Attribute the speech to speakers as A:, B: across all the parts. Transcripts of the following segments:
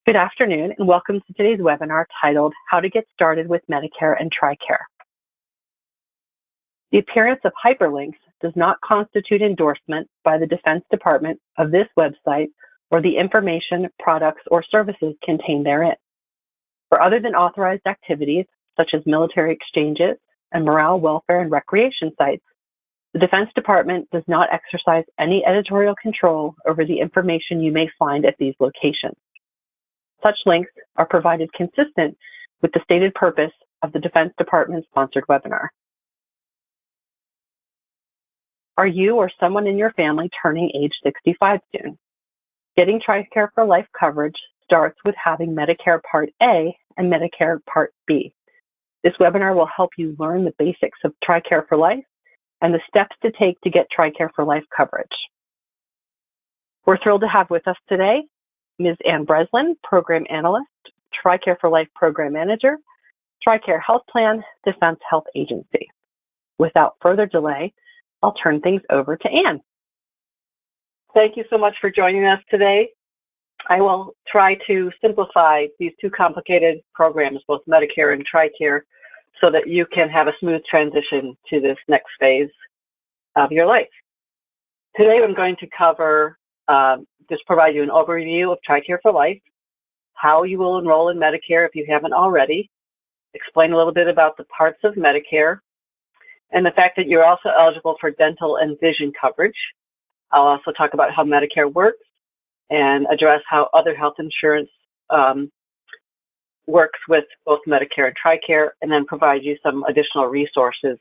A: Good afternoon, and welcome to today's webinar titled How to Get Started with Medicare and TRICARE. The appearance of hyperlinks does not constitute endorsement by the Defense Department of this website or the information, products, or services contained therein. For other than authorized activities, such as military exchanges and morale, welfare, and recreation sites, the Defense Department does not exercise any editorial control over the information you may find at these locations. Such links are provided consistent with the stated purpose of the Defense Department-sponsored webinar. Are you or someone in your family turning age 65 soon? Getting TRICARE for Life coverage starts with having Medicare Part A and Medicare Part B. This webinar will help you learn the basics of TRICARE for Life and the steps to take to get TRICARE for Life coverage. We're thrilled to have with us today Ms. Breslin, Program Analyst, TRICARE for Life Program Manager, TRICARE Health Plan, Defense Health Agency. Without further delay, I'll turn things over to Ann.
B: Thank you so much for joining us today. I will try to simplify these two complicated programs, both Medicare and TRICARE, so that you can have a smooth transition to this next phase of your life. Today I'm going to cover just provide you an overview of TRICARE for Life, how you will enroll in Medicare if you haven't already, explain a little bit about the parts of Medicare, and the fact that you're also eligible for dental and vision coverage. I'll also talk about how Medicare works and address how other health insurance works with both Medicare and TRICARE, and then provide you some additional resources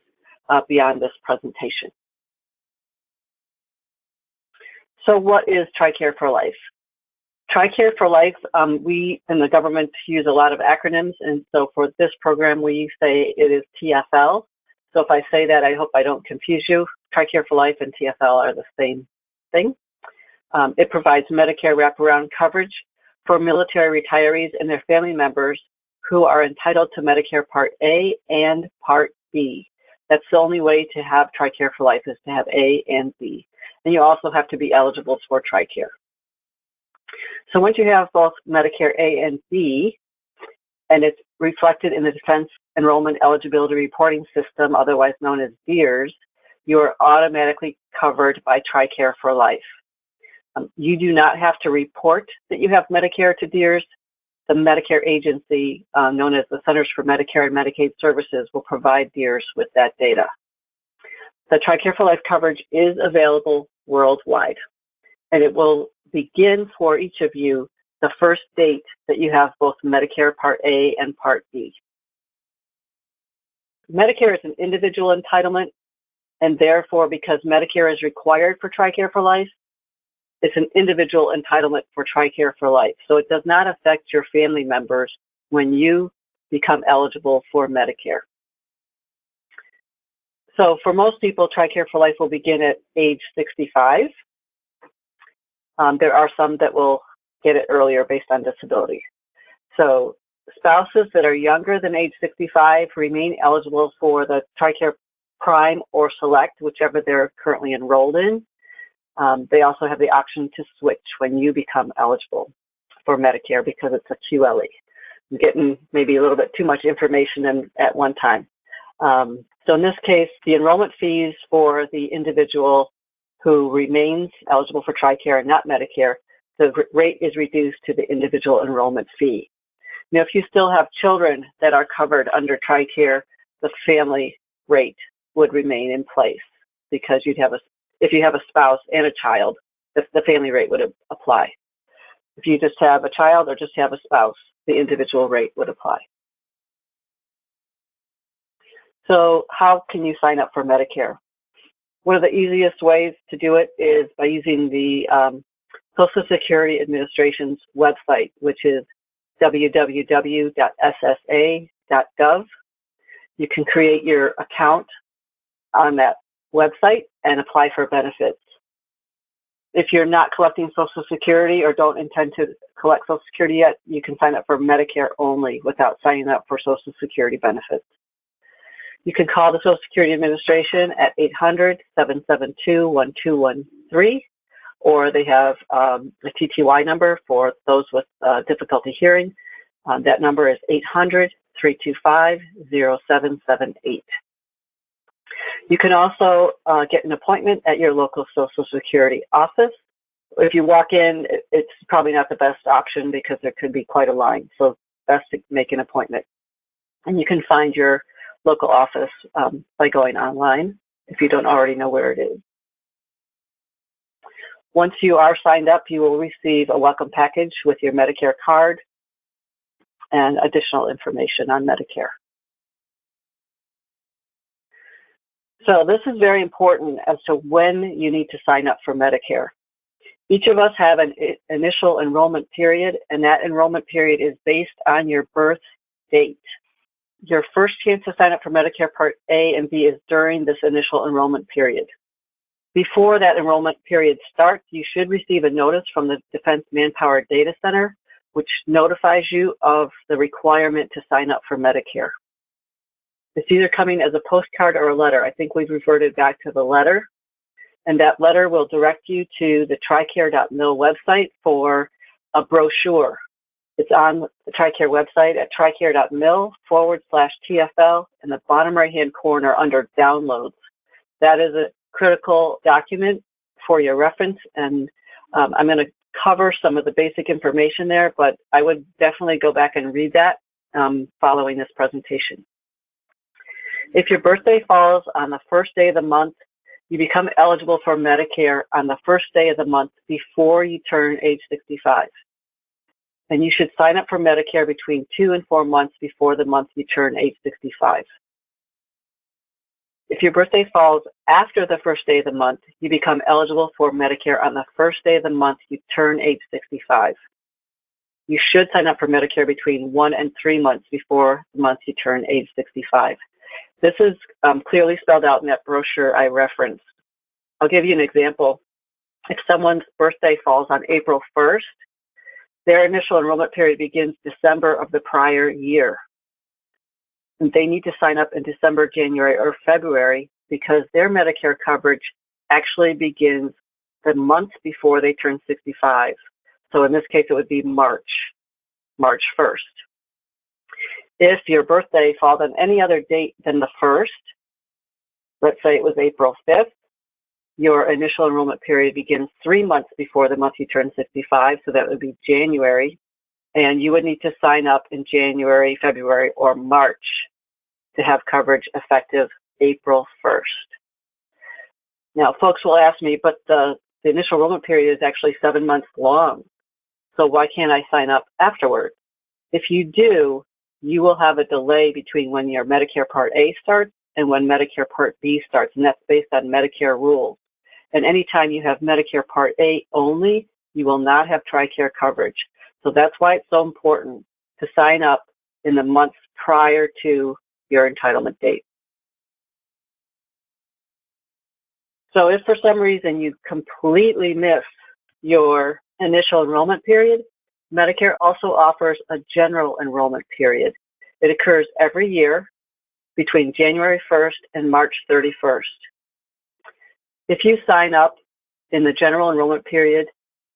B: beyond this presentation. So what is TRICARE for Life? TRICARE for Life, we in the government use a lot of acronyms, and so for this program we say it is TFL. So if I say that, I hope I don't confuse you. TRICARE for Life and TFL are the same thing. It provides Medicare wraparound coverage for military retirees and their family members who are entitled to Medicare Part A and Part B. That's the only way to have TRICARE for Life, is to have A and B. And you also have to be eligible for TRICARE. So once you have both Medicare A and B, and it's reflected in the Defense Enrollment Eligibility Reporting System, otherwise known as DEERS, you are automatically covered by TRICARE for Life. You do not have to report that you have Medicare to DEERS. The Medicare agency, known as the Centers for Medicare and Medicaid Services, will provide DEERS with that data. The TRICARE for Life coverage is available worldwide, and it will begin for each of you the first date that you have both Medicare Part A and Part B. Medicare is an individual entitlement, and therefore, because Medicare is required for TRICARE for Life, it's an individual entitlement for TRICARE for Life. So it does not affect your family members when you become eligible for Medicare. So for most people, TRICARE for Life will begin at age 65. There are some that will get it earlier based on disability. So spouses that are younger than age 65 remain eligible for the TRICARE Prime or Select, whichever they're currently enrolled in. They also have the option to switch when you become eligible for Medicare because it's a QLE. I'm getting maybe a little bit too much information at one time. So in this case, the enrollment fees for the individual who remains eligible for TRICARE and not Medicare, the rate is reduced to the individual enrollment fee. Now, if you still have children that are covered under TRICARE, the family rate would remain in place because if you have a spouse and a child, the family rate would apply. If you just have a child or just have a spouse, the individual rate would apply. So how can you sign up for Medicare? One of the easiest ways to do it is by using the Social Security Administration's website, which is www.ssa.gov. You can create your account on that website and apply for benefits. If you're not collecting Social Security or don't intend to collect Social Security yet, you can sign up for Medicare only without signing up for Social Security benefits. You can call the Social Security Administration at 800-772-1213, or they have a TTY number for those with difficulty hearing. That number is 800-325-0778. You can also get an appointment at your local Social Security office. If you walk in, it's probably not the best option because there could be quite a line, so best to make an appointment. And you can find your local office by going online if you don't already know where it is. Once you are signed up, you will receive a welcome package with your Medicare card and additional information on Medicare. So this is very important as to when you need to sign up for Medicare. Each of us have an initial enrollment period, and that enrollment period is based on your birth date. Your first chance to sign up for Medicare Part A and B is during this initial enrollment period. Before that enrollment period starts, you should receive a notice from the Defense Manpower Data Center, which notifies you of the requirement to sign up for Medicare. It's either coming as a postcard or a letter. I think we've reverted back to the letter, and that letter will direct you to the TRICARE.mil website for a brochure. It's on the TRICARE website at tricare.mil/TFL in the bottom right-hand corner under Downloads. That is a critical document for your reference, and I'm going to cover some of the basic information there, but I would definitely go back and read that following this presentation. If your birthday falls on the first day of the month, you become eligible for Medicare on the first day of the month before you turn age 65. And you should sign up for Medicare between 2 and 4 months before the month you turn age 65. If your birthday falls after the first day of the month, you become eligible for Medicare on the first day of the month you turn age 65. You should sign up for Medicare between 1 and 3 months before the month you turn age 65. This is clearly spelled out in that brochure I referenced. I'll give you an example. If someone's birthday falls on April 1st, their initial enrollment period begins December of the prior year. And they need to sign up in December, January, or February because their Medicare coverage actually begins the month before they turn 65. So in this case, it would be March 1st. If your birthday falls on any other date than the 1st, let's say it was April 5th, your initial enrollment period begins 3 months before the month you turn 65, so that would be January, and you would need to sign up in January, February, or March to have coverage effective April 1st. Now, folks will ask me, but the initial enrollment period is actually 7 months long, so why can't I sign up afterward? If you do, you will have a delay between when your Medicare Part A starts and when Medicare Part B starts, and that's based on Medicare rules. And anytime you have Medicare Part A only, you will not have TRICARE coverage. So that's why it's so important to sign up in the months prior to your entitlement date. So if for some reason you completely miss your initial enrollment period, Medicare also offers a general enrollment period. It occurs every year between January 1st and March 31st. If you sign up in the general enrollment period,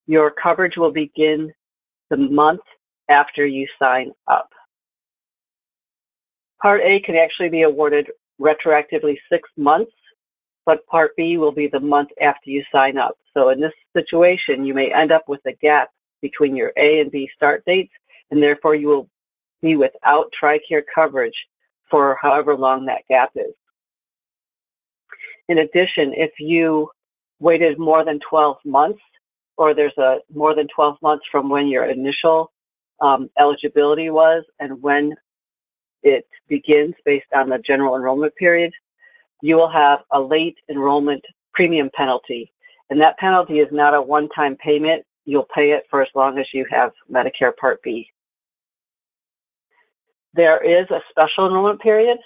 B: your coverage will begin the month after you sign up. Part A can actually be awarded retroactively 6 months, but Part B will be the month after you sign up. So in this situation, you may end up with a gap between your A and B start dates, and therefore you will be without TRICARE coverage for however long that gap is. In addition, if you waited more than 12 months, or there's a more than 12 months from when your initial eligibility was and when it begins based on the general enrollment period, you will have a late enrollment premium penalty. And that penalty is not a one-time payment. You'll pay it for as long as you have Medicare Part B. There is a special enrollment period.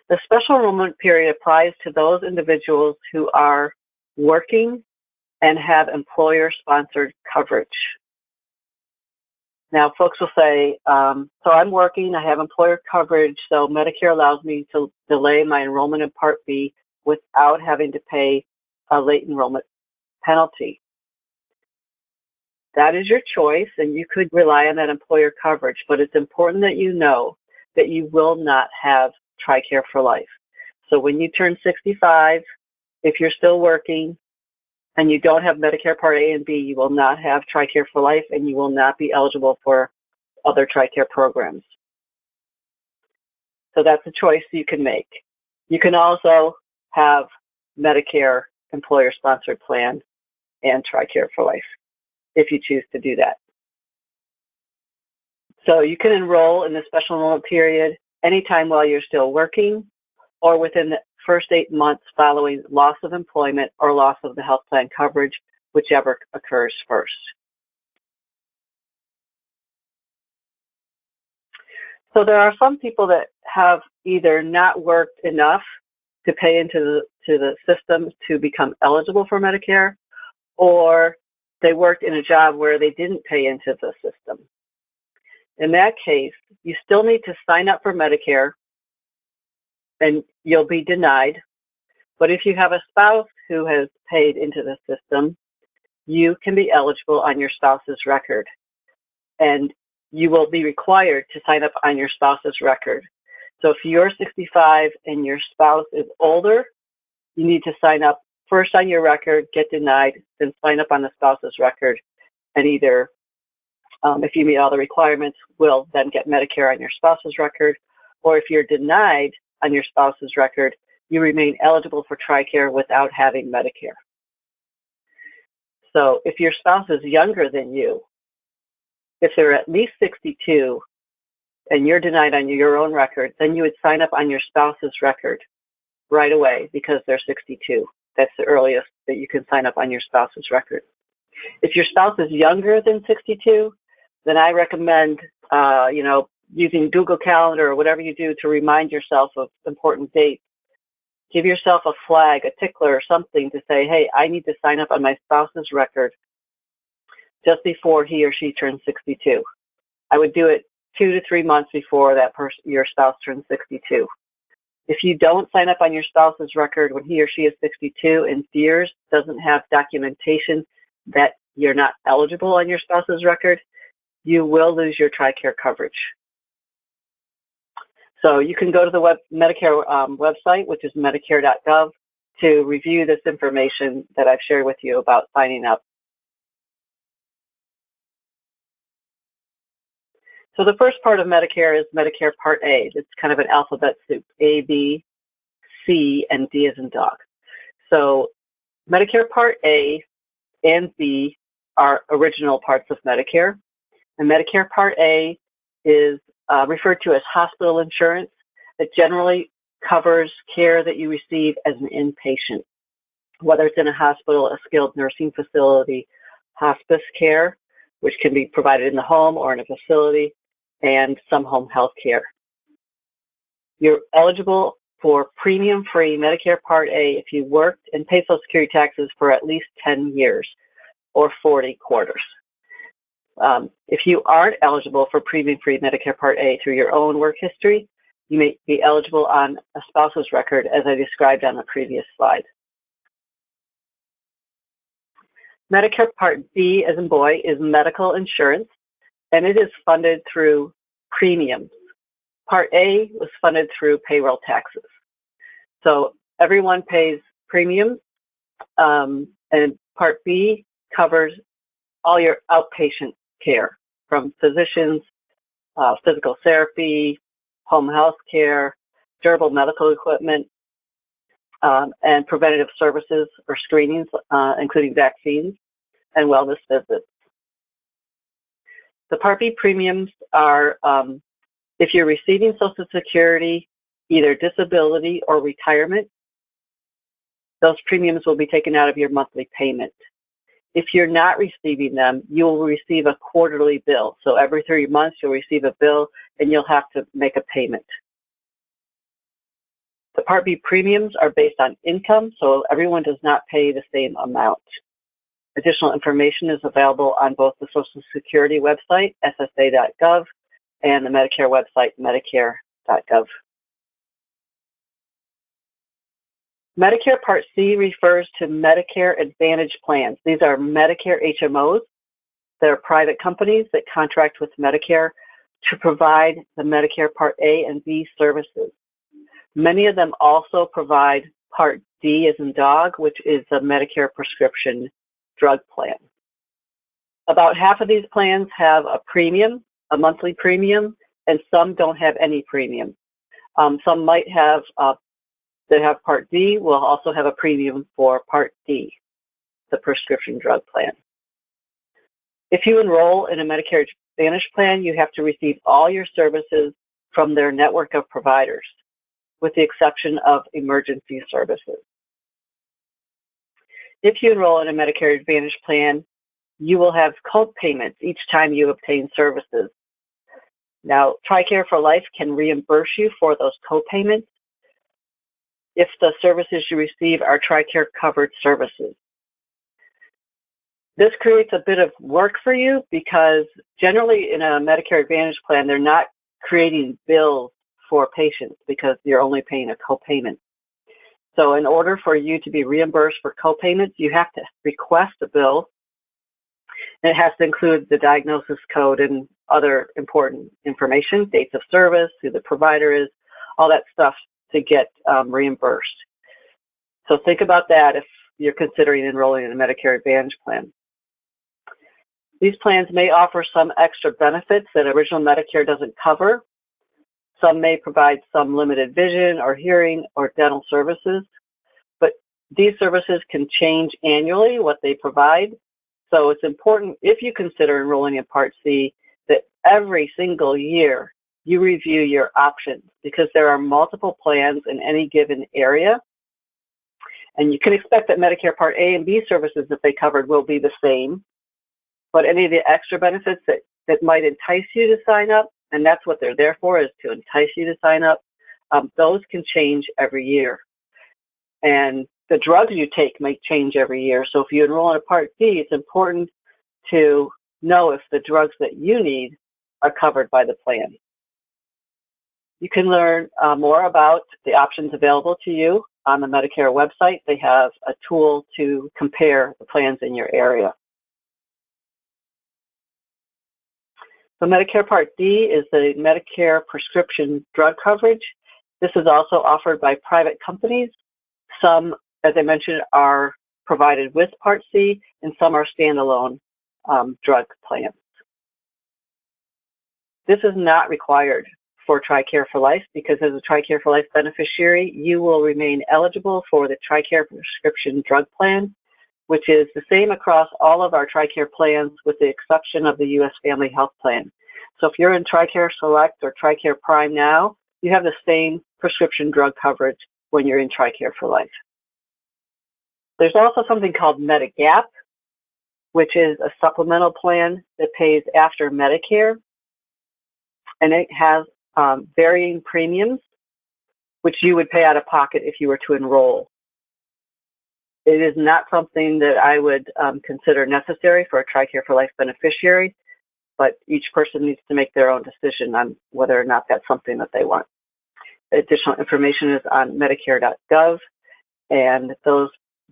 B: The special enrollment period applies to those individuals who are working and have employer-sponsored coverage. Now, folks will say, so I'm working, I have employer coverage, so Medicare allows me to delay my enrollment in Part B without having to pay a late enrollment penalty. that is your choice, and you could rely on that employer coverage, but it's important that you know that you will not have TRICARE for Life. So when you turn 65, if you're still working and you don't have Medicare Part A and B, you will not have TRICARE for Life, and you will not be eligible for other TRICARE programs. So that's a choice you can make. You can also have Medicare employer-sponsored plan and TRICARE for Life if you choose to do that. So you can enroll in the special enrollment period anytime while you're still working or within the first 8 months following loss of employment or loss of the health plan coverage, whichever occurs first. So there are some people that have either not worked enough to pay into the system to become eligible for Medicare, or they worked in a job where they didn't pay into the system. In that case, you still need to sign up for Medicare and you'll be denied. But if you have a spouse who has paid into the system, you can be eligible on your spouse's record. And you will be required to sign up on your spouse's record. So if you're 65 and your spouse is older, you need to sign up first on your record, get denied, then sign up on the spouse's record, and either, if you meet all the requirements, will then get Medicare on your spouse's record, or if you're denied on your spouse's record, you remain eligible for TRICARE without having Medicare. So if your spouse is younger than you, if they're at least 62 and you're denied on your own record, then you would sign up on your spouse's record right away because they're 62. That's the earliest that you can sign up on your spouse's record. If your spouse is younger than 62, then I recommend, using Google Calendar or whatever you do to remind yourself of important dates. Give yourself a flag, a tickler or something to say, hey, I need to sign up on my spouse's record just before he or she turns 62. I would do it 2 to 3 months before your spouse turns 62. If you don't sign up on your spouse's record when he or she is 62 and fears doesn't have documentation that you're not eligible on your spouse's record, you will lose your TRICARE coverage. So you can go to the Medicare website, which is medicare.gov, to review this information that I've shared with you about signing up. So the first part of Medicare is Medicare Part A. It's kind of an alphabet soup, A, B, C, and D as in dog. So Medicare Part A and B are original parts of Medicare. And Medicare Part A is referred to as hospital insurance. It generally covers care that you receive as an inpatient, whether it's in a hospital, a skilled nursing facility, hospice care, which can be provided in the home or in a facility, and some home health care. You're eligible for premium-free Medicare Part A if you worked and paid Social Security taxes for at least 10 years or 40 quarters. If you aren't eligible for premium-free Medicare Part A through your own work history, you may be eligible on a spouse's record, as I described on the previous slide. Medicare Part B, as in boy, is medical insurance, and it is funded through premiums. Part A was funded through payroll taxes. So everyone pays premiums, and Part B covers all your outpatient care from physicians, physical therapy, home health care, durable medical equipment, and preventative services or screenings, including vaccines and wellness visits. The Part B premiums are, if you're receiving Social Security, either disability or retirement, those premiums will be taken out of your monthly payment. If you're not receiving them, you will receive a quarterly bill. So every 3 months, you'll receive a bill and you'll have to make a payment. The Part B premiums are based on income, so everyone does not pay the same amount. Additional information is available on both the Social Security website, ssa.gov, and the Medicare website, medicare.gov. Medicare Part C refers to Medicare Advantage plans. These are Medicare HMOs, There are private companies that contract with Medicare to provide the Medicare Part A and B services. Many of them also provide Part D as in dog, which is a Medicare prescription drug plan. About half of these plans have a premium, a monthly premium, and some don't have any premium. Some might have, that have Part D will also have a premium for Part D, the prescription drug plan. If you enroll in a Medicare Advantage plan, you have to receive all your services from their network of providers, with the exception of emergency services. If you enroll in a Medicare Advantage plan, you will have co-payments each time you obtain services. Now, TRICARE For Life can reimburse you for those co-payments if the services you receive are TRICARE covered services. This creates a bit of work for you because generally in a Medicare Advantage plan, they're not creating bills for patients because you're only paying a co-payment. So in order for you to be reimbursed for co-payments, you have to request a bill, and it has to include the diagnosis code and other important information, dates of service, who the provider is, all that stuff to get reimbursed. So think about that if you're considering enrolling in a Medicare Advantage plan. These plans may offer some extra benefits that original Medicare doesn't cover. Some may provide some limited vision or hearing or dental services, but these services can change annually what they provide. So it's important, if you consider enrolling in Part C, that every single year you review your options because there are multiple plans in any given area. And you can expect that Medicare Part A and B services that they covered will be the same, but any of the extra benefits that might entice you to sign up, and that's what they're there for, is to entice you to sign up, those can change every year. And the drugs you take may change every year. So if you enroll in a Part D, it's important to know if the drugs that you need are covered by the plan. You can learn more about the options available to you on the Medicare website. They have a tool to compare the plans in your area. So Medicare Part D is the Medicare prescription drug coverage. This is also offered by private companies. Some, as I mentioned, are provided with Part C, and some are standalone drug plans. This is not required for TRICARE For Life because as a TRICARE For Life beneficiary, you will remain eligible for the TRICARE prescription drug plan, which is the same across all of our TRICARE plans with the exception of the U.S. Family Health Plan. So if you're in TRICARE Select or TRICARE Prime now, you have the same prescription drug coverage when you're in TRICARE For Life. There's also something called Medigap, which is a supplemental plan that pays after Medicare, and it has varying premiums, which you would pay out of pocket if you were to enroll. It is not something that I would consider necessary for a TRICARE For Life beneficiary, but each person needs to make their own decision on whether or not that's something that they want. Additional information is on Medicare.gov, and those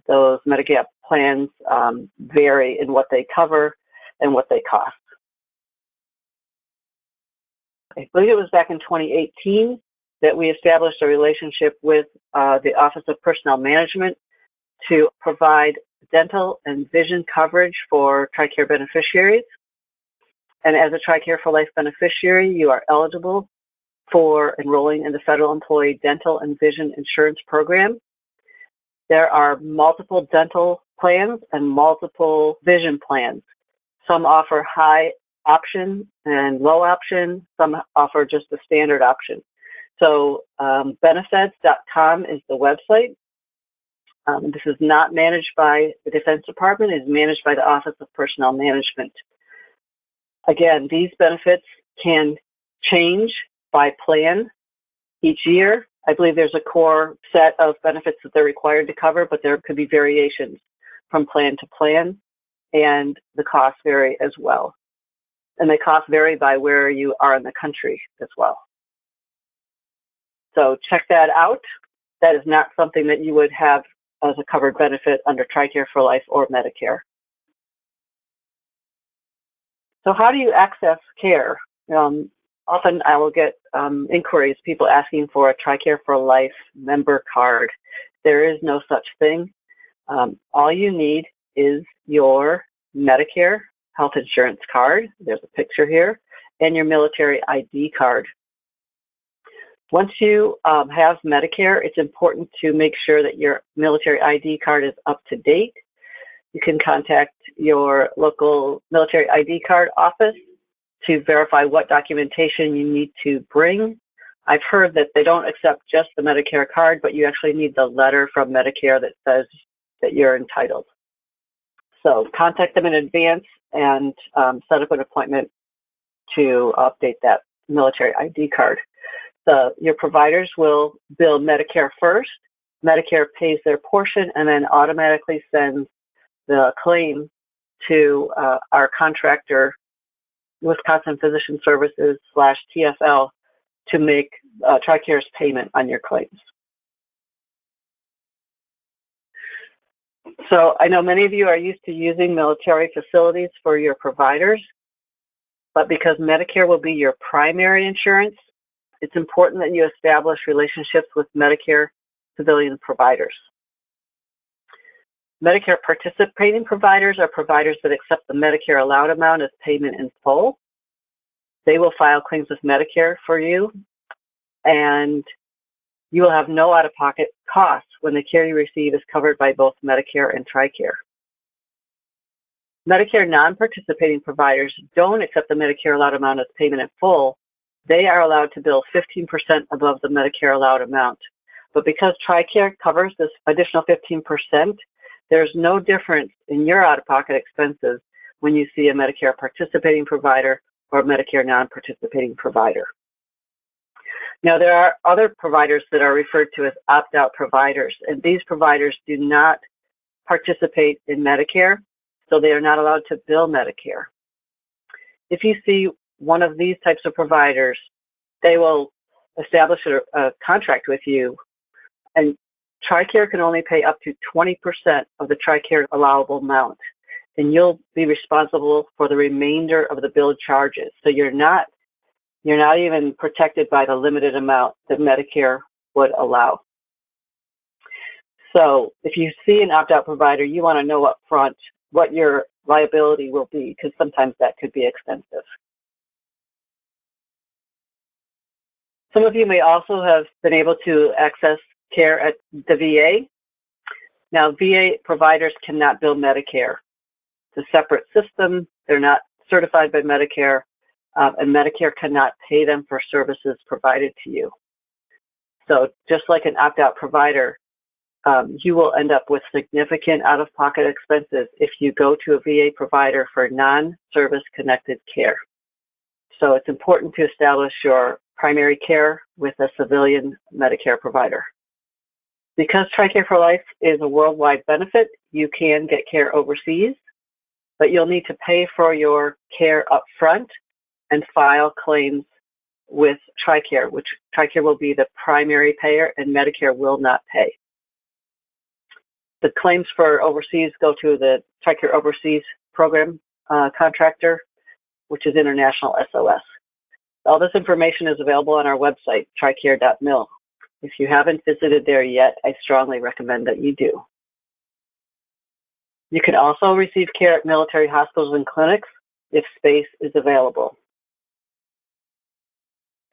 B: Medigap plans vary in what they cover and what they cost. I believe it was back in 2018 that we established a relationship with the Office of Personnel Management to provide dental and vision coverage for TRICARE beneficiaries. And as a TRICARE For Life beneficiary, you are eligible for enrolling in the Federal Employee Dental and Vision Insurance Program. There are multiple dental plans and multiple vision plans. Some offer high option and low option. Some offer just the standard option. So benefits.com is the website. This is not managed by the Defense Department. It is managed by the Office of Personnel Management. Again, these benefits can change by plan each year. I believe there's a core set of benefits that they're required to cover, but there could be variations from plan to plan, and the costs vary as well. And the costs vary by where you are in the country as well. So check that out. That is not something that you would have as a covered benefit under TRICARE For Life or Medicare. So how do you access care? Often I will get inquiries, people asking for a TRICARE For Life member card. There is no such thing. All you need is your Medicare health insurance card. There's a picture here, and your military ID card. Once you have Medicare, it's important to make sure that your military ID card is up to date. You can contact your local military ID card office to verify what documentation you need to bring. I've heard that they don't accept just the Medicare card, but you actually need the letter from Medicare that says that you're entitled. So contact them in advance and set up an appointment to update that military ID card. Your providers will bill Medicare first. Medicare pays their portion and then automatically sends the claim to our contractor, Wisconsin Physician Services /TFL, to make TRICARE's payment on your claims. So I know many of you are used to using military facilities for your providers, but because Medicare will be your primary insurance, it's important that you establish relationships with Medicare civilian providers. Medicare participating providers are providers that accept the Medicare allowed amount as payment in full. They will file claims with Medicare for you, and you will have no out-of-pocket costs when the care you receive is covered by both Medicare and TRICARE. Medicare non-participating providers don't accept the Medicare allowed amount as payment in full. They are allowed to bill 15% above the Medicare allowed amount. But because TRICARE covers this additional 15%, there's no difference in your out-of-pocket expenses when you see a Medicare participating provider or a Medicare non-participating provider. Now, there are other providers that are referred to as opt-out providers, and these providers do not participate in Medicare, so they are not allowed to bill Medicare. If you see one of these types of providers, they will establish a contract with you, and TRICARE can only pay up to 20% of the TRICARE allowable amount, and you'll be responsible for the remainder of the billed charges. So you're not even protected by the limited amount that Medicare would allow. So if you see an opt-out provider, you want to know up front what your liability will be, because sometimes that could be expensive. Some of you may also have been able to access care at the VA. Now, VA providers cannot bill Medicare. It's a separate system. They're not certified by Medicare, and Medicare cannot pay them for services provided to you. So just like an opt-out provider, you will end up with significant out-of-pocket expenses if you go to a VA provider for non-service connected care. So it's important to establish your primary care with a civilian Medicare provider. Because TRICARE For Life is a worldwide benefit, you can get care overseas, but you'll need to pay for your care up front and file claims with TRICARE, which TRICARE will be the primary payer and Medicare will not pay. The claims for overseas go to the TRICARE Overseas Program contractor, which is International SOS. All this information is available on our website, tricare.mil. If you haven't visited there yet, I strongly recommend that you do. You can also receive care at military hospitals and clinics if space is available.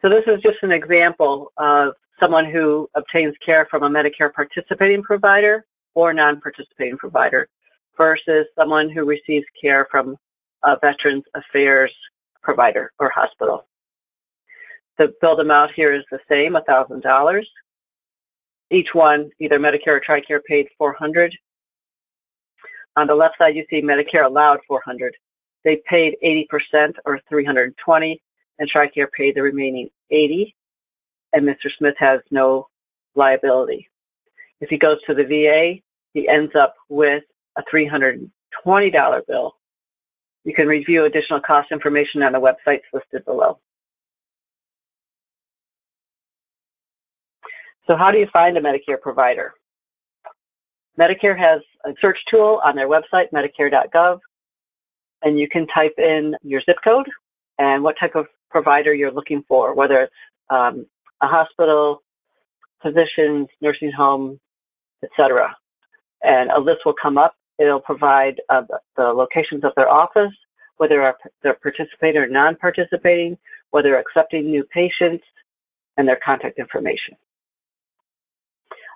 B: So this is just an example of someone who obtains care from a Medicare participating provider or non-participating provider versus someone who receives care from a Veterans Affairs provider or hospital. The billed amount here is the same, $1,000. Each one, either Medicare or TRICARE, paid $400. On the left side, you see Medicare allowed $400. They paid 80% or $320, and TRICARE paid the remaining $80, and Mr. Smith has no liability. If he goes to the VA, he ends up with a $320 bill. You can review additional cost information on the websites listed below. So how do you find a Medicare provider? Medicare has a search tool on their website, medicare.gov. and you can type in your zip code and what type of provider you're looking for, whether it's a hospital, physicians, nursing home, etc. And a list will come up. It'll provide the locations of their office, whether they're participating or non-participating, whether they're accepting new patients, and their contact information.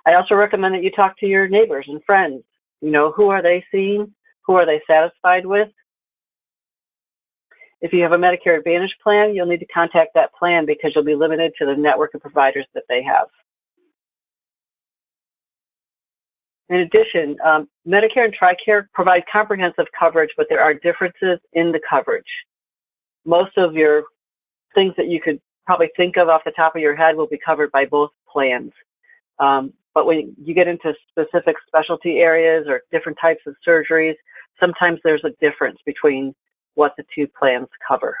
B: I also recommend that you talk to your neighbors and friends. You know, who are they seeing? Who are they satisfied with? If you have a Medicare Advantage plan, you'll need to contact that plan because you'll be limited to the network of providers that they have. In addition, Medicare and TRICARE provide comprehensive coverage, but there are differences in the coverage. Most of your things that you could probably think of off the top of your head will be covered by both plans. But when you get into specific specialty areas or different types of surgeries, sometimes there's a difference between what the two plans cover.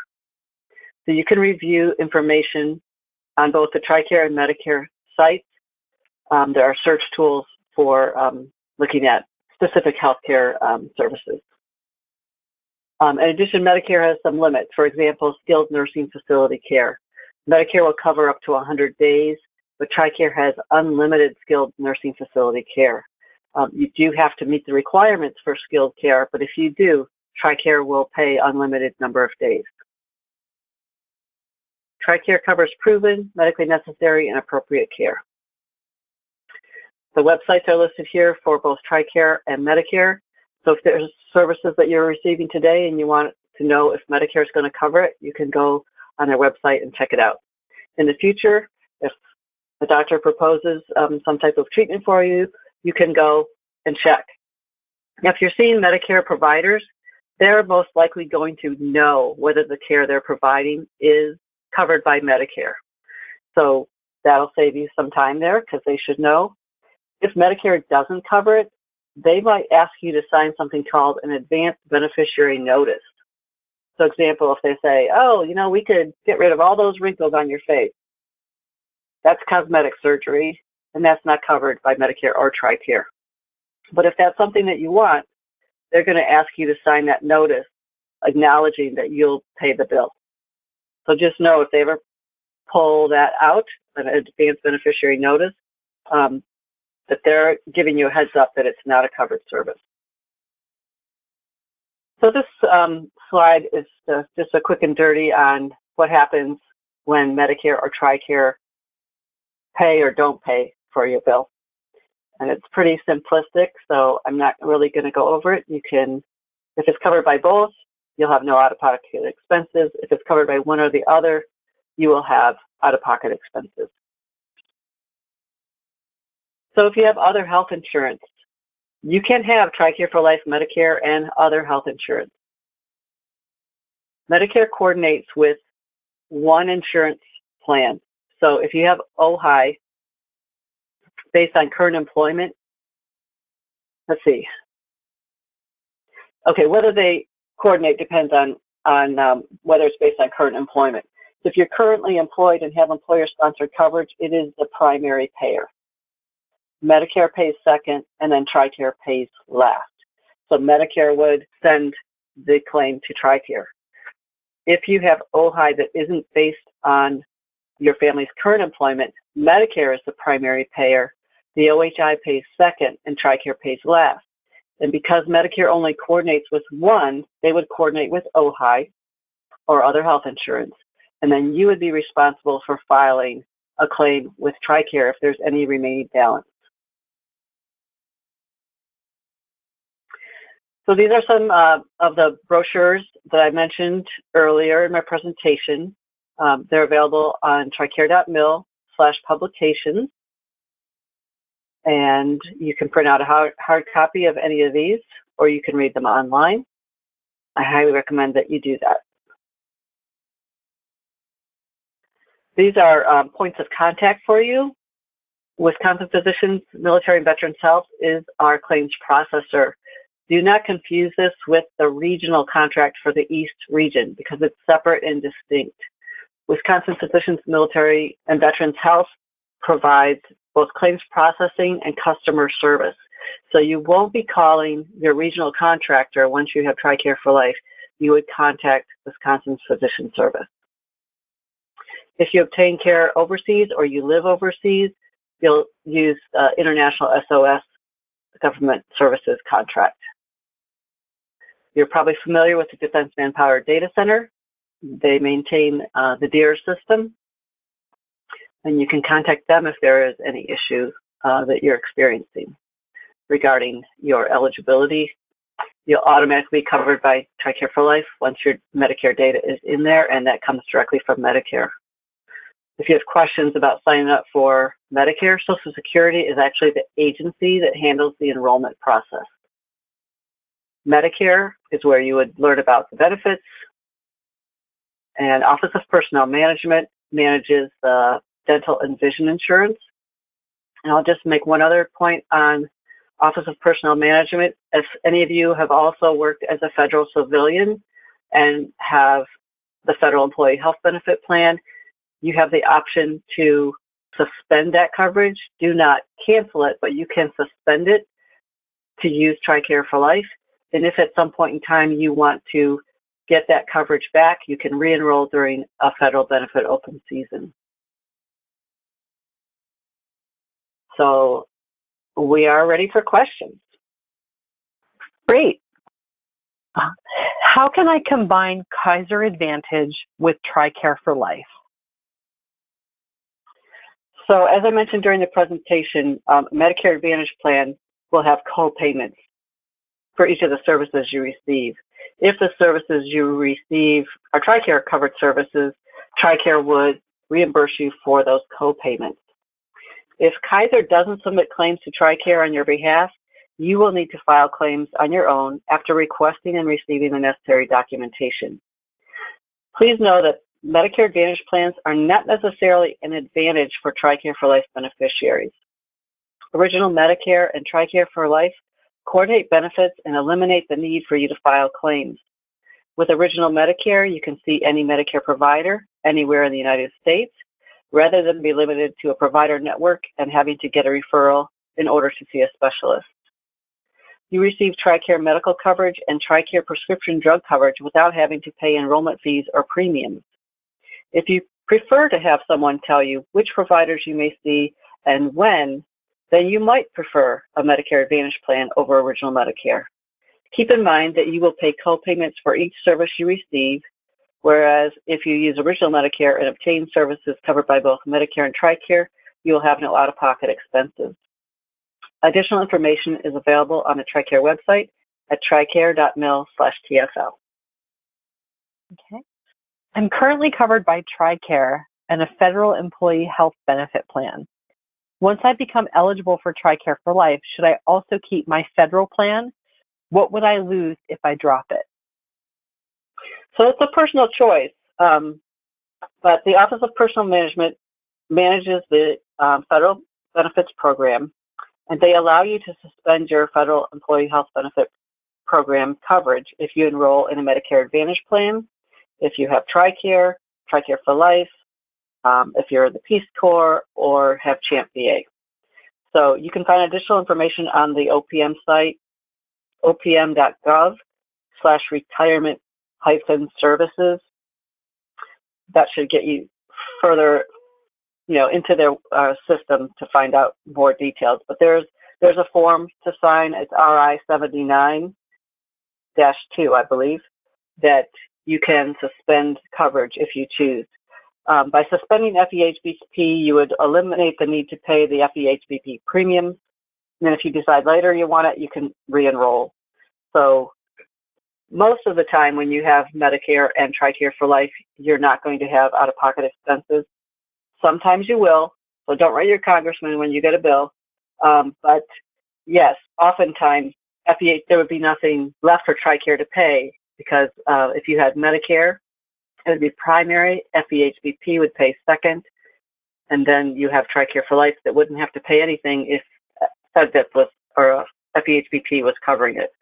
B: So you can review information on both the TRICARE and Medicare sites. There are search tools for looking at specific healthcare services. In addition, Medicare has some limits. For example, skilled nursing facility care. Medicare will cover up to 100 days, but TRICARE has unlimited skilled nursing facility care. You do have to meet the requirements for skilled care, but if you do, TRICARE will pay unlimited number of days. TRICARE covers proven, medically necessary, and appropriate care. The websites are listed here for both TRICARE and Medicare. So if there's services that you're receiving today and you want to know if Medicare is going to cover it, you can go on their website and check it out. In the future, if the doctor proposes some type of treatment for you, you can go and check. Now, if you're seeing Medicare providers, they're most likely going to know whether the care they're providing is covered by Medicare. So that'll save you some time there because they should know. If Medicare doesn't cover it, they might ask you to sign something called an advanced beneficiary notice. So example, if they say, oh, you know, we could get rid of all those wrinkles on your face. That's cosmetic surgery, and that's not covered by Medicare or TRICARE. But if that's something that you want, they're going to ask you to sign that notice acknowledging that you'll pay the bill. So just know if they ever pull that out, an advanced beneficiary notice, that they're giving you a heads up that it's not a covered service. So this slide is just a quick and dirty on what happens when Medicare or TRICARE pay or don't pay for your bill. And it's pretty simplistic, so I'm not really going to go over it. You can, if it's covered by both, you'll have no out-of-pocket expenses. If it's covered by one or the other, you will have out-of-pocket expenses. So if you have other health insurance, you can have TRICARE For Life, Medicare, and other health insurance. Medicare coordinates with one insurance plan. So if you have OHI, based on current employment, let's see. Okay, whether they coordinate depends on whether it's based on current employment. So if you're currently employed and have employer-sponsored coverage, it is the primary payer. Medicare pays second, and then TRICARE pays last. So Medicare would send the claim to TRICARE. If you have OHI that isn't based on your family's current employment, Medicare is the primary payer. The OHI pays second, and TRICARE pays last. And because Medicare only coordinates with one, they would coordinate with OHI or other health insurance. And then you would be responsible for filing a claim with TRICARE if there's any remaining balance. So these are some of the brochures that I mentioned earlier in my presentation. They're available on tricare.mil/publications. And you can print out a hard copy of any of these, or you can read them online. I highly recommend that you do that. These are points of contact for you. Wisconsin Physicians, Military and Veterans Health is our claims processor. Do not confuse this with the regional contract for the East region because it's separate and distinct. Wisconsin Physicians, Military and Veterans Health provides both claims processing and customer service. So you won't be calling your regional contractor once you have TRICARE For Life. you would contact Wisconsin's Physician Service. If you obtain care overseas or you live overseas, you'll use International SOS Government Services contract. You're probably familiar with the Defense Manpower Data Center. They maintain the DEER system, and you can contact them if there is any issue that you're experiencing regarding your eligibility. You'll automatically be covered by TRICARE For Life once your Medicare data is in there, and that comes directly from Medicare. If you have questions about signing up for Medicare, Social Security is actually the agency that handles the enrollment process. Medicare is where you would learn about the benefits, and Office of Personnel Management manages the dental and vision insurance. And I'll just make one other point on Office of Personnel Management. If any of you have also worked as a federal civilian and have the Federal Employee Health Benefit Plan, you have the option to suspend that coverage. Do not cancel it, but you can suspend it to use TRICARE For Life. And if at some point in time you want to get that coverage back, you can re-enroll during a federal benefit open season. So we are ready for questions.
A: Great. How can I combine Kaiser Advantage with TRICARE For Life?
B: So as I mentioned during the presentation, Medicare Advantage plan will have co-payments for each of the services you receive. If the services you receive are TRICARE covered services, TRICARE would reimburse you for those co-payments. If Kaiser doesn't submit claims to TRICARE on your behalf, you will need to file claims on your own after requesting and receiving the necessary documentation. Please know that Medicare Advantage plans are not necessarily an advantage for TRICARE For Life beneficiaries. Original Medicare and TRICARE For Life coordinate benefits and eliminate the need for you to file claims. With Original Medicare, you can see any Medicare provider anywhere in the United States, rather than be limited to a provider network and having to get a referral in order to see a specialist. You receive TRICARE medical coverage and TRICARE prescription drug coverage without having to pay enrollment fees or premiums. If you prefer to have someone tell you which providers you may see and when, then you might prefer a Medicare Advantage plan over Original Medicare. Keep in mind that you will pay co-payments for each service you receive, whereas if you use Original Medicare and obtain services covered by both Medicare and TRICARE, you will have no out-of-pocket expenses. Additional information is available on the TRICARE website at tricare.mil/TFL.
A: Okay. I'm currently covered by TRICARE and a federal employee health benefit plan. Once I become eligible for TRICARE For Life, should I also keep my federal plan? What would I lose if I drop it?
B: So it's a personal choice, but the Office of Personnel Management manages the federal benefits program, and they allow you to suspend your federal employee health benefit program coverage if you enroll in a Medicare Advantage plan, if you have TRICARE, TRICARE For Life, if you're in the Peace Corps, or have CHAMP VA. So you can find additional information on the OPM site, opm.gov/retirement-services. That should get you further, into their system to find out more details. But there's a form to sign. It's RI 79-2, I believe, that you can suspend coverage if you choose. By suspending FEHBP, you would eliminate the need to pay the FEHBP premium. And then if you decide later you want it, you can re-enroll. So most of the time when you have Medicare and TRICARE For Life, you're not going to have out-of-pocket expenses. Sometimes you will, so don't write your congressman when you get a bill. But yes, oftentimes there would be nothing left for TRICARE to pay, because if you had Medicare, it would be primary, FEHBP would pay second, and then you have TRICARE For Life that wouldn't have to pay anything if FEHBP or FEHBP was covering it.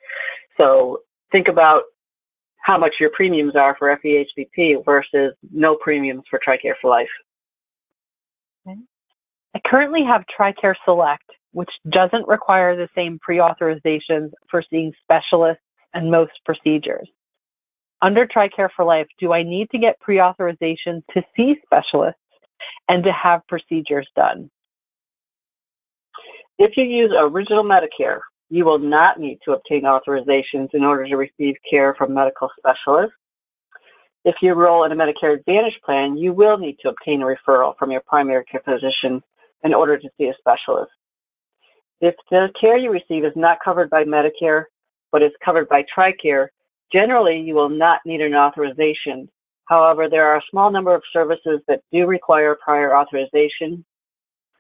B: So think about how much your premiums are for FEHBP versus no premiums for TRICARE For Life.
A: Okay. I currently have TRICARE Select, which doesn't require the same pre-authorizations for seeing specialists and most procedures. Under TRICARE for Life, do I need to get pre-authorization to see specialists and to have procedures done?
B: If you use Original Medicare, you will not need to obtain authorizations in order to receive care from medical specialists. If you enroll in a Medicare Advantage plan, you will need to obtain a referral from your primary care physician in order to see a specialist. If the care you receive is not covered by Medicare, but is covered by TRICARE, generally you will not need an authorization. However, there are a small number of services that do require prior authorization,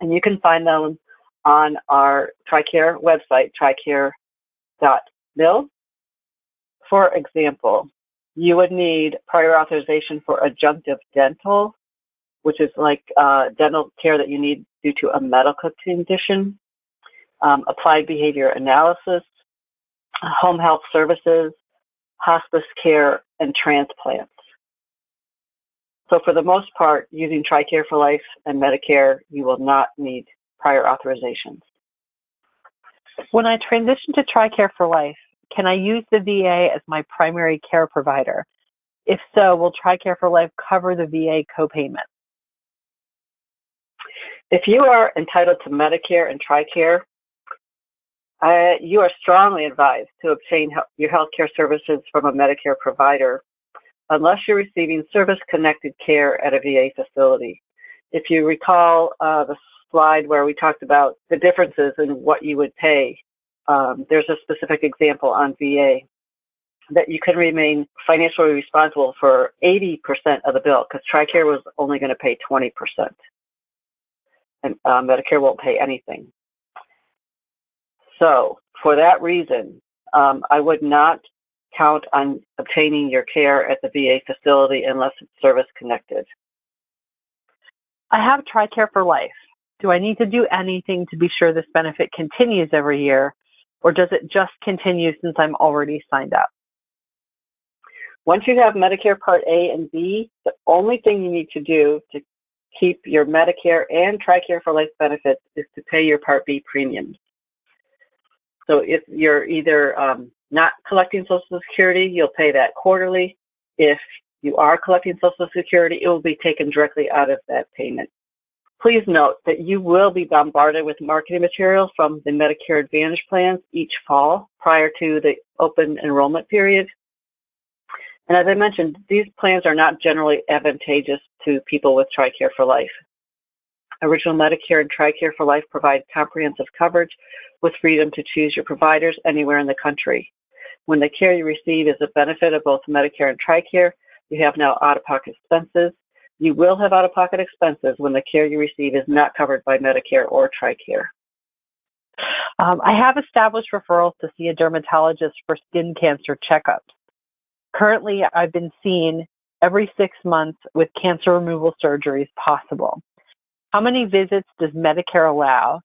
B: and you can find them on our TRICARE website, tricare.mil. For example, you would need prior authorization for adjunctive dental, which is like dental care that you need due to a medical condition, applied behavior analysis, home health services, hospice care, and transplants. So for the most part, using TRICARE for Life and Medicare, you will not need prior authorizations.
A: When I transition to TRICARE for Life, can I use the VA as my primary care provider? If so, will TRICARE for Life cover the VA copayment?
B: If you are entitled to Medicare and TRICARE, you are strongly advised to obtain your health care services from a Medicare provider unless you're receiving service-connected care at a VA facility. If you recall the slide where we talked about the differences in what you would pay, there's a specific example on VA that you can remain financially responsible for 80% of the bill because TRICARE was only going to pay 20%. And Medicare won't pay anything. So for that reason, I would not count on obtaining your care at the VA facility unless it's service connected.
A: I have TRICARE for Life. Do I need to do anything to be sure this benefit continues every year, or does it just continue since I'm already signed up?
B: Once you have Medicare Part A and B, the only thing you need to do to keep your Medicare and TRICARE for Life benefits is to pay your Part B premiums. So if you're either not collecting Social Security, you'll pay that quarterly. If you are collecting Social Security, it will be taken directly out of that payment. Please note that you will be bombarded with marketing materials from the Medicare Advantage plans each fall prior to the open enrollment period. And as I mentioned, these plans are not generally advantageous to people with TRICARE for Life. Original Medicare and TRICARE for Life provide comprehensive coverage with freedom to choose your providers anywhere in the country. When the care you receive is a benefit of both Medicare and TRICARE, you have no out-of-pocket expenses. You will have out-of-pocket expenses when the care you receive is not covered by Medicare or TRICARE.
A: I have established referrals to see a dermatologist for skin cancer checkups. Currently, I've been seen every 6 months with cancer removal surgeries possible. How many visits does Medicare allow?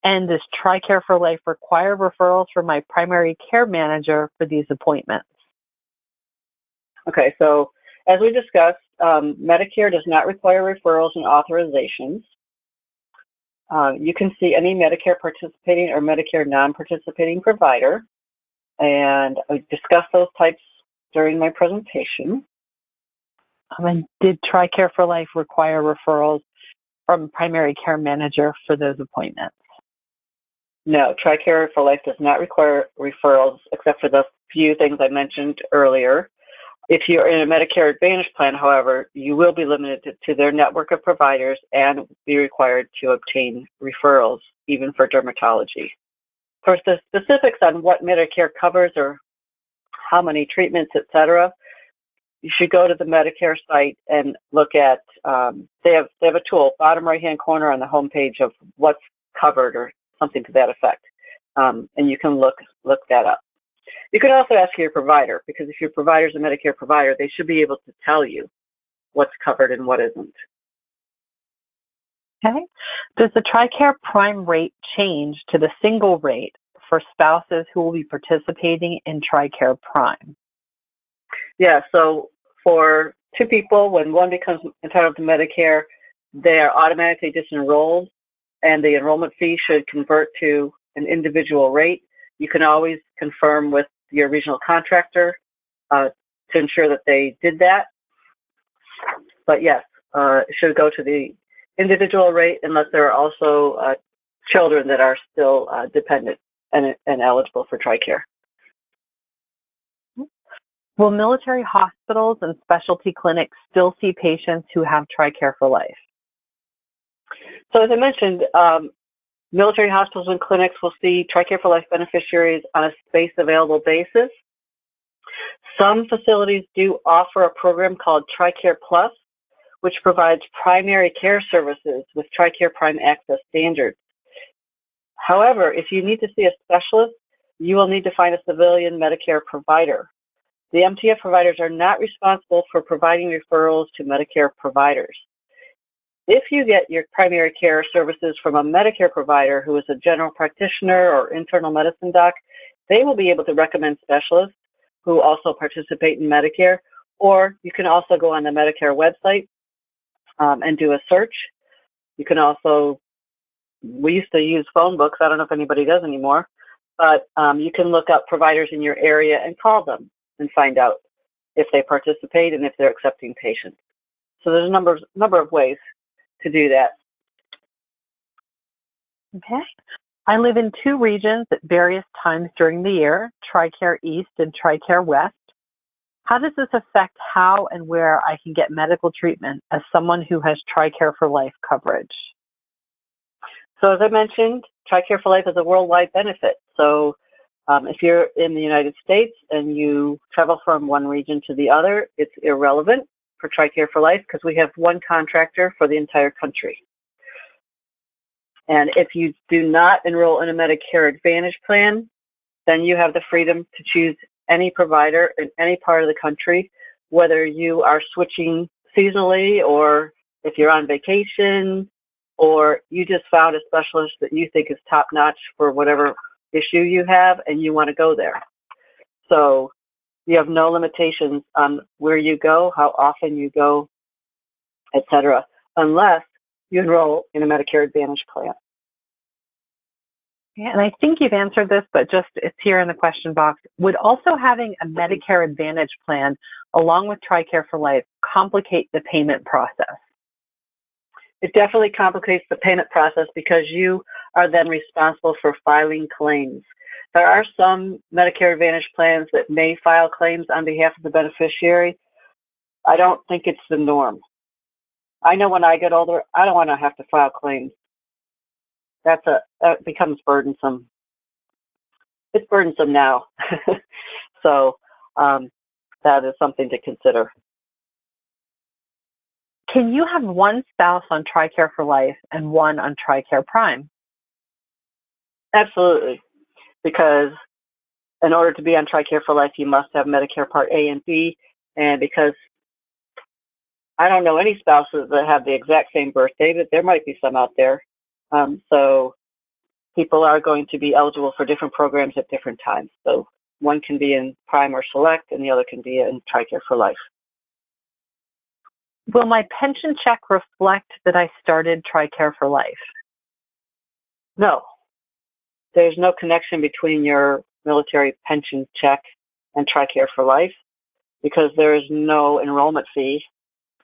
A: And does TRICARE for Life require referrals from my primary care manager for these appointments?
B: Okay, so as we discussed, Medicare does not require referrals and authorizations. You can see any Medicare participating or Medicare non-participating provider, and I discussed those types during my presentation.
A: And did TRICARE for Life require referrals from primary care manager for those appointments?
B: No, TRICARE for Life does not require referrals except for the few things I mentioned earlier. If you're in a Medicare Advantage plan, however, you will be limited to their network of providers and be required to obtain referrals, even for dermatology. For the specifics on what Medicare covers or how many treatments, etc., you should go to the Medicare site and look at, they have a tool, bottom right-hand corner on the homepage of what's covered or something to that effect, and you can look that up. You can also ask your provider, because if your provider is a Medicare provider, they should be able to tell you what's covered and what isn't.
A: Okay. Does the TRICARE Prime rate change to the single rate for spouses who will be participating in TRICARE Prime?
B: Yeah, so for two people, when one becomes entitled to Medicare, they are automatically disenrolled, and the enrollment fee should convert to an individual rate. You can always confirm with your regional contractor to ensure that they did that. But yes, it should go to the individual rate unless there are also children that are still dependent and eligible for TRICARE.
A: Will military hospitals and specialty clinics still see patients who have TRICARE for Life?
B: So as I mentioned, military hospitals and clinics will see TRICARE for Life beneficiaries on a space available basis. Some facilities do offer a program called TRICARE Plus, which provides primary care services with TRICARE Prime Access standards. However, if you need to see a specialist, you will need to find a civilian Medicare provider. The MTF providers are not responsible for providing referrals to Medicare providers. If you get your primary care services from a Medicare provider who is a general practitioner or internal medicine doc, they will be able to recommend specialists who also participate in Medicare, or you can also go on the Medicare website and do a search. You can also, we used to use phone books, I don't know if anybody does anymore, but you can look up providers in your area and call them and find out if they participate and if they're accepting patients. So there's a number of ways to do that.
A: Okay. I live in two regions at various times during the year, TRICARE East and TRICARE West. How does this affect how and where I can get medical treatment as someone who has TRICARE for Life coverage?
B: So as I mentioned, TRICARE for Life is a worldwide benefit. So if you're in the United States and you travel from one region to the other, it's irrelevant for TRICARE for Life because we have one contractor for the entire country. And if you do not enroll in a Medicare Advantage plan, then you have the freedom to choose any provider in any part of the country, whether you are switching seasonally or if you're on vacation or you just found a specialist that you think is top-notch for whatever issue you have and you want to go there. So you have no limitations on where you go, how often you go, etc., unless you enroll in a Medicare Advantage plan.
A: Yeah, and I think you've answered this, but just it's here in the question box. Would also having a Medicare Advantage plan along with TRICARE for Life complicate the payment process?
B: It definitely complicates the payment process because you are then responsible for filing claims. There are some Medicare Advantage plans that may file claims on behalf of the beneficiary. I don't think it's the norm. I know when I get older, I don't want to have to file claims. That becomes burdensome. It's burdensome now. So that is something to consider.
A: Can you have one spouse on TRICARE for Life and one on TRICARE Prime?
B: Absolutely, because in order to be on TRICARE for Life, you must have Medicare Part A and B, and because I don't know any spouses that have the exact same birthday, but there might be some out there. So people are going to be eligible for different programs at different times. So one can be in Prime or Select, and the other can be in TRICARE for Life.
A: Will my pension check reflect that I started TRICARE for Life?
B: No. There's no connection between your military pension check and TRICARE for Life because there is no enrollment fee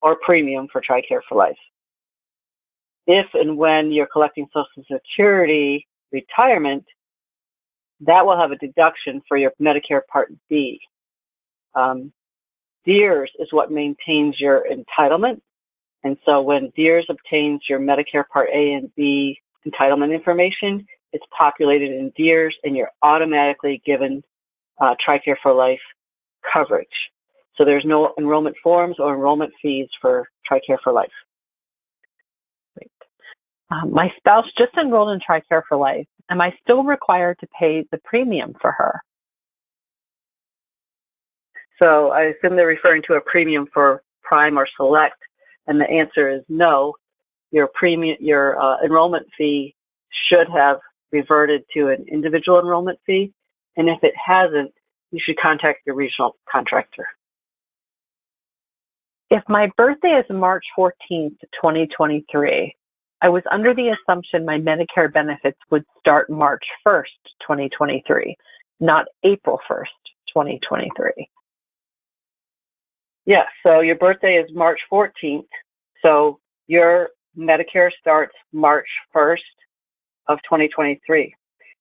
B: or premium for TRICARE for Life. If and when you're collecting Social Security retirement, that will have a deduction for your Medicare Part B. DEERS is what maintains your entitlement. And so when DEERS obtains your Medicare Part A and B entitlement information, it's populated in DEERS and you're automatically given TRICARE for Life coverage. So there's no enrollment forms or enrollment fees for TRICARE for Life.
A: Great. My spouse just enrolled in TRICARE for Life. Am I still required to pay the premium for her?
B: So I assume they're referring to a premium for Prime or Select, and the answer is no. Your enrollment fee should have reverted to an individual enrollment fee, and if it hasn't, you should contact your regional contractor.
A: If my birthday is March 14th, 2023, I was under the assumption my Medicare benefits would start March 1st, 2023, not April 1st, 2023.
B: Yeah, so your birthday is March 14th, so your Medicare starts March 1st of 2023.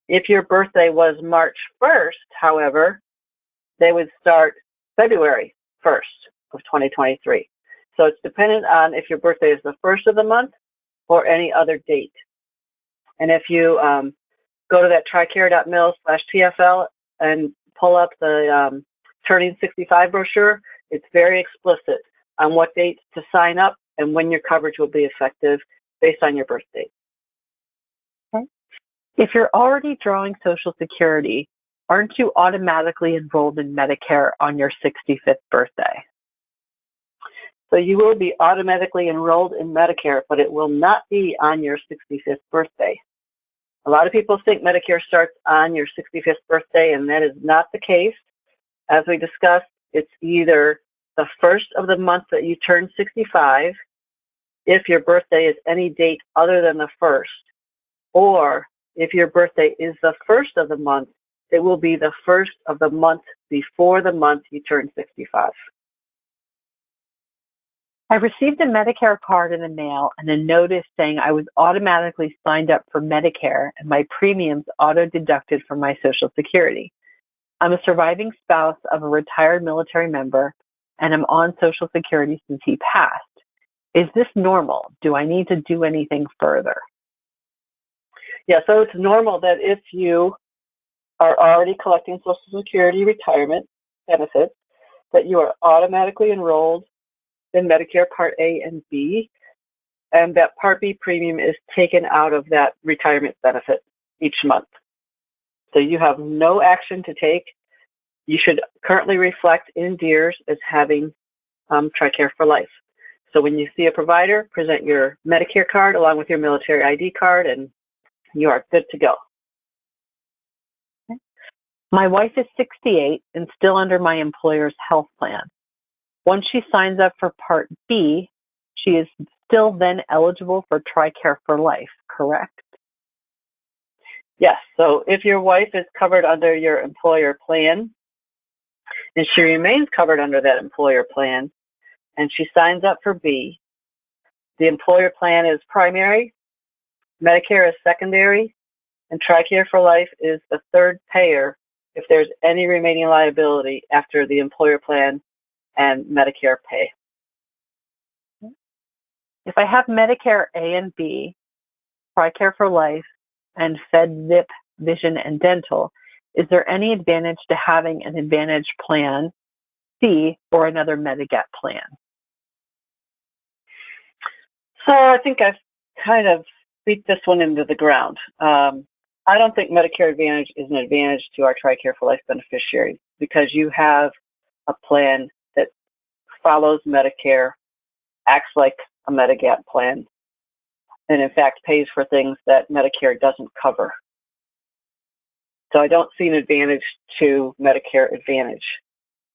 B: If your birthday was March 1st, however, they would start February 1st of 2023. So it's dependent on if your birthday is the first of the month or any other date. And if you go to that tricare.mil/TFL and pull up the Turning 65 brochure, it's very explicit on what dates to sign up and when your coverage will be effective based on your birth date.
A: Okay. If you're already drawing Social Security, aren't you automatically enrolled in Medicare on your 65th birthday?
B: So you will be automatically enrolled in Medicare, but it will not be on your 65th birthday. A lot of people think Medicare starts on your 65th birthday, and that is not the case. As we discussed, it's either the first of the month that you turn 65, if your birthday is any date other than the first, or if your birthday is the first of the month, it will be the first of the month before the month you turn 65.
A: I received a Medicare card in the mail and a notice saying I was automatically signed up for Medicare and my premiums auto-deducted from my Social Security. I'm a surviving spouse of a retired military member and I'm on Social Security since he passed. Is this normal? Do I need to do anything further?
B: Yeah, so it's normal that if you are already collecting Social Security retirement benefits, that you are automatically enrolled in Medicare Part A and B, and that Part B premium is taken out of that retirement benefit each month. So you have no action to take. You should currently reflect in DEERS as having TRICARE for Life. So when you see a provider, present your Medicare card along with your military ID card, and you are good to go.
A: My wife is 68 and still under my employer's health plan. Once she signs up for Part B, she is still then eligible for TRICARE for Life, correct?
B: Yes, so if your wife is covered under your employer plan, and she remains covered under that employer plan, and she signs up for B, the employer plan is primary, Medicare is secondary, and TRICARE for Life is the third payer if there's any remaining liability after the employer plan and Medicare pay.
A: If I have Medicare A and B, TRICARE for Life, and FedZip Vision and Dental, is there any advantage to having an Advantage Plan C or another Medigap plan?
B: So I think I've kind of beat this one into the ground. I don't think Medicare Advantage is an advantage to our TRICARE for Life beneficiaries because you have a plan that follows Medicare, acts like a Medigap plan, and in fact pays for things that Medicare doesn't cover. So I don't see an advantage to Medicare Advantage,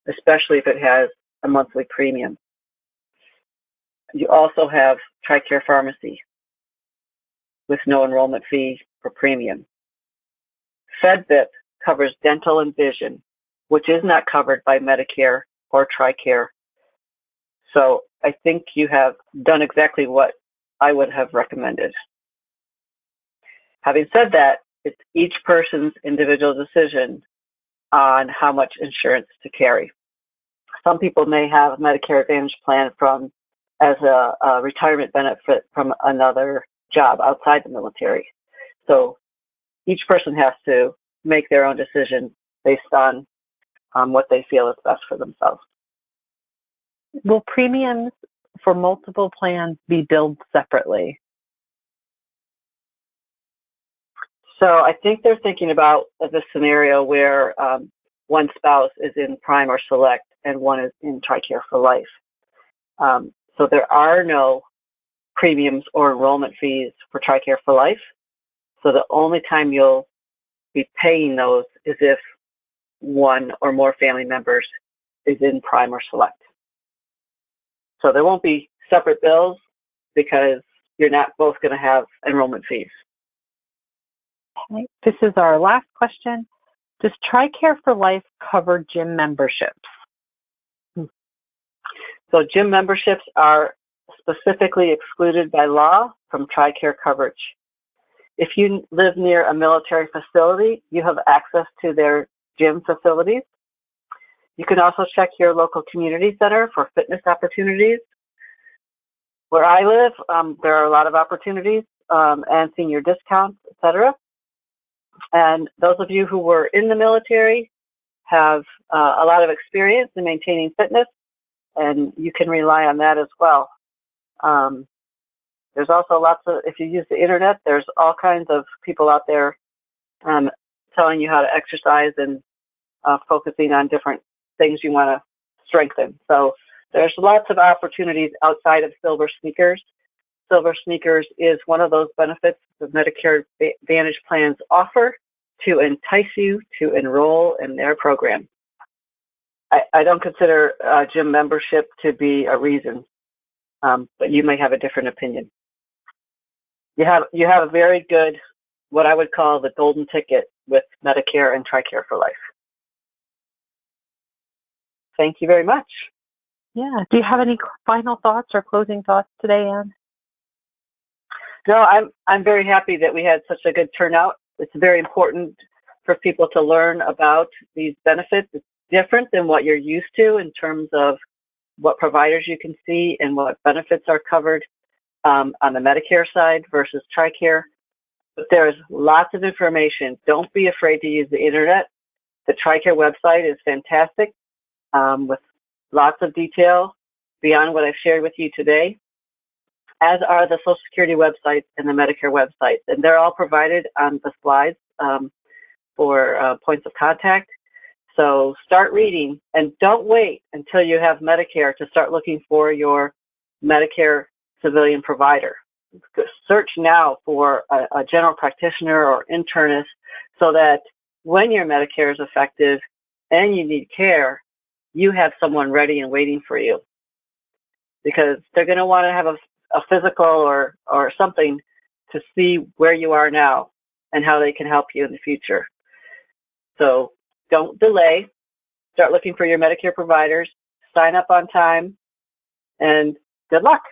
B: especially if it has a monthly premium. You also have TRICARE Pharmacy with no enrollment fee or premium. FedZip covers dental and vision, which is not covered by Medicare or TRICARE. So I think you have done exactly what I would have recommended. Having said that, it's each person's individual decision on how much insurance to carry. Some people may have a Medicare Advantage plan as a retirement benefit from another job outside the military. So each person has to make their own decision based on what they feel is best for themselves.
A: Will premiums for multiple plans be billed separately?
B: So I think they're thinking about the scenario where one spouse is in Prime or Select and one is in TRICARE for Life. So there are no premiums or enrollment fees for TRICARE for Life. So the only time you'll be paying those is if one or more family members is in Prime or Select. So there won't be separate bills because you're not both going to have enrollment fees.
A: Okay. This is our last question. Does TRICARE for Life cover gym memberships?
B: So gym memberships are specifically excluded by law from TRICARE coverage. If you live near a military facility, you have access to their gym facilities. You can also check your local community center for fitness opportunities. Where I live, there are a lot of opportunities and senior discounts, etc. And those of you who were in the military have a lot of experience in maintaining fitness, and you can rely on that as well. There's also lots of, if you use the internet, there's all kinds of people out there telling you how to exercise and focusing on different things you want to strengthen. So there's lots of opportunities outside of Silver Sneakers. Silver Sneakers is one of those benefits the Medicare Advantage plans offer to entice you to enroll in their program. I don't consider gym membership to be a reason, but you may have a different opinion. You have a very good, what I would call the golden ticket with Medicare and TRICARE for Life. Thank you very much.
A: Yeah. Do you have any final thoughts or closing thoughts today, Ann?
B: No, I'm very happy that we had such a good turnout. It's very important for people to learn about these benefits. It's different than what you're used to in terms of what providers you can see and what benefits are covered on the Medicare side versus TRICARE. But there's lots of information. Don't be afraid to use the internet. The TRICARE website is fantastic with lots of detail beyond what I've shared with you today, as are the Social Security websites and the Medicare websites. And they're all provided on the slides for points of contact. So start reading, and don't wait until you have Medicare to start looking for your Medicare civilian provider. Search now for a general practitioner or internist so that when your Medicare is effective and you need care, you have someone ready and waiting for you. Because they're going to want to have a physical or something to see where you are now and how they can help you in the future. So don't delay. Start looking for your Medicare providers. Sign up on time, and good luck.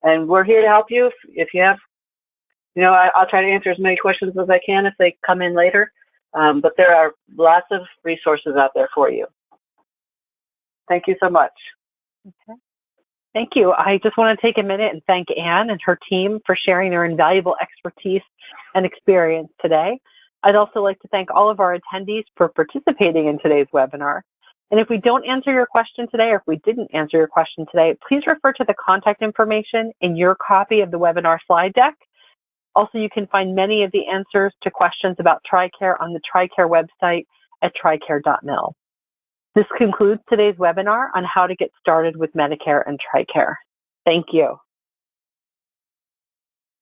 B: And we're here to help you if you have, I'll try to answer as many questions as I can if they come in later. But there are lots of resources out there for you. Thank you so much.
A: Okay. Thank you. I just want to take a minute and thank Ann and her team for sharing their invaluable expertise and experience today. I'd also like to thank all of our attendees for participating in today's webinar. And if we don't answer your question today, or if we didn't answer your question today, please refer to the contact information in your copy of the webinar slide deck. Also, you can find many of the answers to questions about TRICARE on the TRICARE website at tricare.mil. This concludes today's webinar on how to get started with Medicare and TRICARE. Thank you.